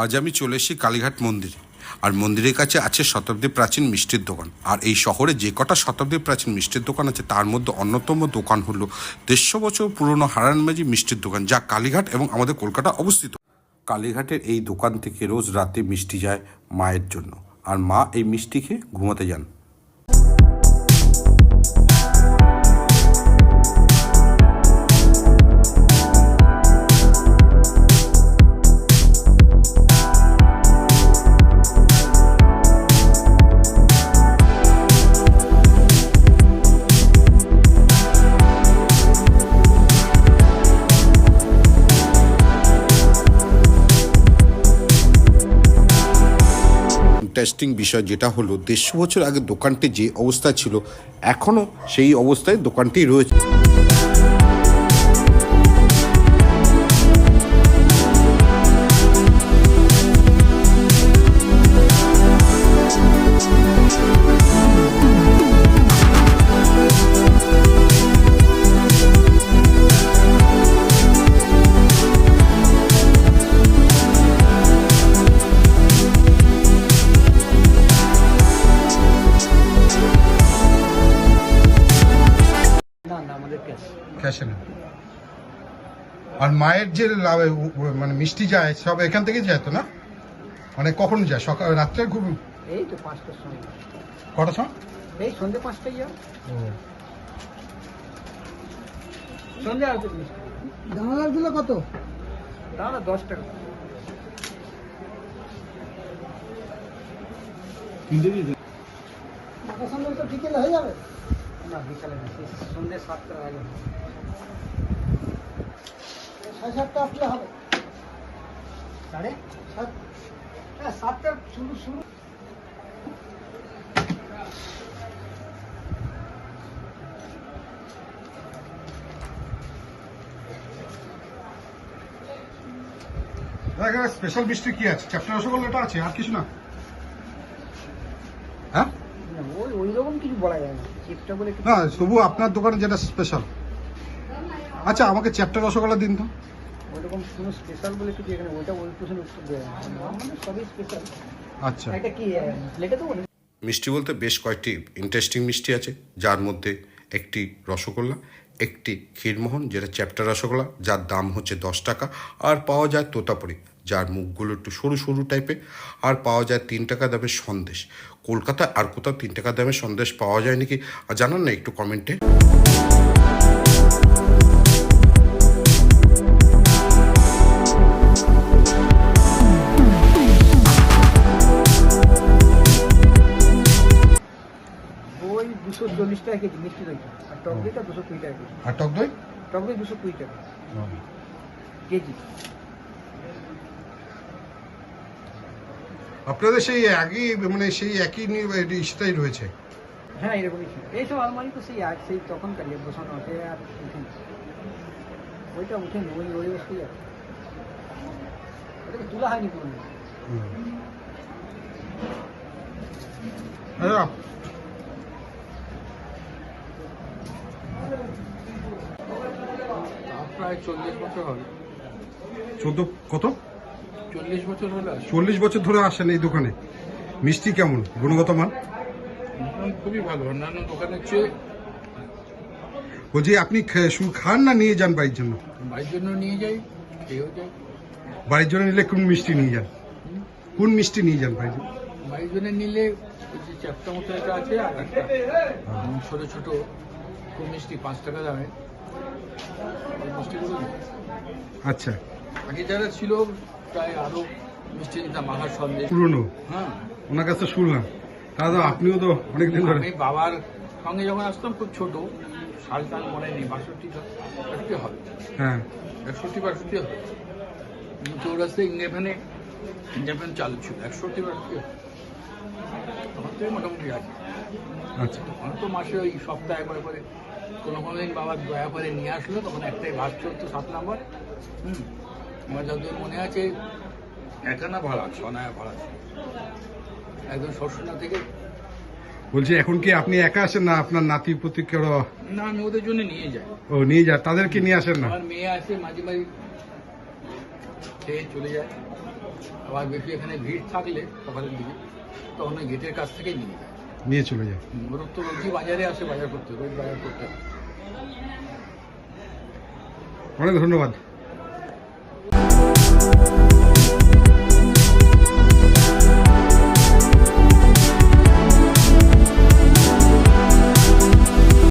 আজ আমি চলে এসেছি কালীঘাট মন্দিরে। আর মন্দিরের কাছে আছে শতাব্দী প্রাচীন মিষ্টির দোকান। আর এই শহরে যে কটা শতাব্দী প্রাচীন মিষ্টির দোকান আছে তার মধ্যে অন্যতম দোকান হলো 150 বছর পুরনো হারানবাজি মিষ্টির দোকান, যা কালীঘাট এবং আমাদের কলকাতা অবস্থিত। কালীঘাটের এই দোকান থেকে রোজ রাতে মিষ্টি যায় মায়ের জন্য, আর মা এই মিষ্টি খেয়ে ঘুমাতে যান। ইন্টারেস্টিং বিষয় যেটা হলো 150 বছর আগে দোকানটি যে অবস্থায় ছিল এখনও সেই অবস্থায় দোকানটি রয়েছে। ক্যাশে না। আর মায়ের যে মানে মিষ্টি যায় সব এখান থেকে যায় তো না? মানে কখন যায়? সকাল রাত্রে? খুব এই তো 5টার সময়। কটার সময়? এই সন্ধ্যে 5টায় যাও। ও সন্ধ্যে আর মিষ্টি। দানাদারগুলো কত? দানা 10 টাকা। টাকা সঙ্গে তো বিকেলে হয়ে যাবে? না, বিকালে না, সন্ধ্যে 7টার আগে। 7:30 আসলে হবে। 7:30? হ্যাঁ, 7টা শুরু। স্পেশাল মিষ্টি কি আছে? চ্যাপ্টার রসগোল্লাটা আছে, আর কিছু না? হ্যাঁ, ওই রকম কিছু বলা যায় না। চিপটা বলে না তবু আপনার দোকানে যেটা স্পেশাল। আচ্ছা, আমাকে চ্যাপ্টার রসগোল্লা দিন তো। ওইরকম কোনো স্পেশাল বলে কিছু এখানে ওইটা ওই প্রশ্ন উত্তর দেয় না, মানে সবই স্পেশাল। আচ্ছা, এটা কি প্লেটে তো বলে? মিষ্টি বলতে বেশ কয়েকটি ইন্টারেস্টিং মিষ্টি আছে, যার মধ্যে একটি রসগোল্লা, একটি ক্ষীরমোহন যেটা চ্যাপ্টার রসগোল্লা, যার দাম হচ্ছে 10 টাকা। আর পাওয়া যায় তোতাপুরি, যার মুখগুলো একটু সরু সরু টাইপের। আর পাওয়া যায় 3 টাকা দামের সন্দেশ। কলকাতায় আর কোথাও 3 টাকা দামের সন্দেশ পাওয়া যায় নাকি আর জানান না একটু কমেন্টে। ওই 240 টাকা কেজি মিষ্টি দইটা, আর টক দইটা 220 টাকা কেজি। আর টক দই? টক দই 220 টাকা কেজি। আপনাদের সেই একই মানে সেই একই ইস্তাই রয়েছে? হ্যাঁ, এরকমই ছিল। এইসব আলমারি তো সেই তখনকার বসানো আছে, আর উঠেনি। ওইটা উঠেনি, ওই বসতেই আছে। ওটাকে তোলা হয়নি কোনো। প্রায় 40 বছর হবে। 14 কত? 40 বছর হলো। 40 বছর ধরে আসেন এই দোকানে। মিষ্টি কেমন, গুণগত মান? খুবই ভালো, অন্যান্য দোকানের চেয়ে। বলছি আপনি শুধু খান না নিয়ে যান বাড়ির জন্য? বাড়ির জন্য নিয়ে যাই, খেয়েও যাই। বাড়ির জন্য নিলে কোন মিষ্টি নিয়ে যান? কোন মিষ্টি নিয়ে যান বাড়ির জন্য? বাড়ির জন্য নিলে ওই যে চ্যাপ্টা মতো এটা আছে, আর একটা ছোট ছোট খুব মিষ্টি 5 টাকা দামে মিষ্টিগুলো। আচ্ছা, আগে যারা ছিল প্রায় আরো মিষ্টি নিতাম, মাখার সন্দেশ পুরনো। হ্যাঁ, ওনার কাছে শুনলাম। তাহলে আপনিও তো অনেকদিন ধরে। আমি বাবার সঙ্গে যখন আসতাম, খুব ছোট, সাল মনে নেই, 62 হবে। হ্যাঁ, 61-62 হবে। চৌরাস্তায় ইন্ডিয়ান চালু ছিল, 61-62 তখন থেকে মোটামুটি আছে। আচ্ছা, তখন তো মাসে ওই সপ্তাহে একবার করে কোনো দিন বাবা দয়া করে নিয়ে আসলো, তখন একটাই বাস চলতো 7 নম্বর। আমার যতদিন মনে আছে 1 আনা ভাড়া, 6 আনা ভাড়া ছিল একদম শস্যনা থেকে। বলছি এখন কি আপনি একা আসেন না আপনার নাতি পুতি কেউ? না, আমি ওদের জন্য নিয়ে যাই। ও নিয়ে যায়, তাদেরকে নিয়ে আসেন না? আমার মেয়ে আসে মাঝে মাঝে খেয়ে চলে যায়। আবার বেশি এখানে ভিড় থাকলে সকালের দিকে তখন ওই গেটের কাছ থেকেই নিয়ে যায়। নিয়ে চলে যায়। ওরা তো রোজই বাজারে আসে বাজার করতে, রোজ বাজার করতে হয়। অনেক ধন্যবাদ।